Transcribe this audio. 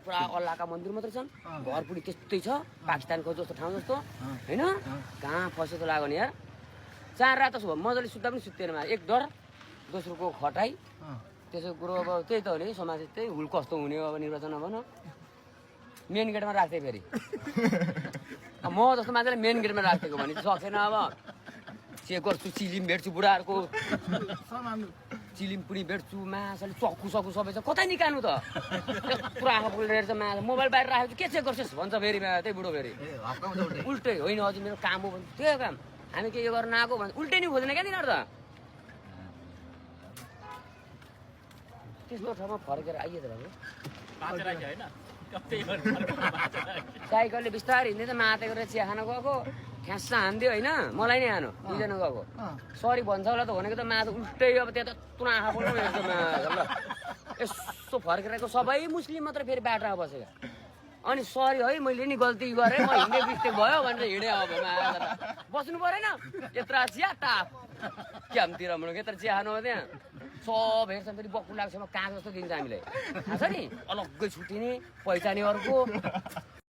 पुरा अल्लाहका मन्दिर मात्रै छन् घर पनि त्यस्तै छ पाकिस्तानको जस्तो ठाउँ जस्तो हैन कहाँ फसेको लाग्यो नि यार 4 रात छ मजाले सुत्दा पनि सुत्दैन एक डर दोस्रोको खटाई त्यसो कुरो अब त्यही त हो नि समाज त्यही हुल कस्तो हुने अब निर्वाचन अब न मेन गेटमा राख्थे फेरि म जस्तो मान्छेले मेन गेटमा राखेको भने सक्दैन अब चेक गर्छु चिलिम भेट्छु बुढाहरूको चिलिम पुरी भेट्छु माछाले चक्कु सक्कु सबै छ कतै निकाल्नु त पुरा आँखा पुलेर छ माछा मोबाइल बाहिर राखेको के चेक गर्छस् भन्छ फेरि त्यही बुढो फेरि उल्टै होइन हजुर मेरो काम हो भने त्यो काम हामी के यो गर्न आएको भने उल्टै नि खोज्दैन क्या तिनीहरू त त्यस्तो ठाउँमा फर्केर आइए त साइकलले बिस्तारै हिँड्दै त माते गरेर चिया खान गएको ठ्यास्सा हान्दियो होइन मलाई नै हानो 2 जना गएको सरी भन्छ होला त भनेको त माछा उल्टै अब त्यहाँ त तुना आँखा बोल्नु ल यसो फर्केर सबै मुस्लिम मात्र फेरि बाटोमा बसेका अनि सरी है मैले नि गल्ती गरेँ म हिँड्ने मिस्टेक भयो भनेर हिँडेँ अब बस्नु परेन यत्र चिया ताप क्यामतिर मुलुक यत्र चिया खानु हो त्यहाँ सब हेर्छ फेरि बक्कु लाग्छ काग जस्तो दिन्छ हामीलाई थाहा छ नि अलग्गै छुट्टिने पहिचाने अर्को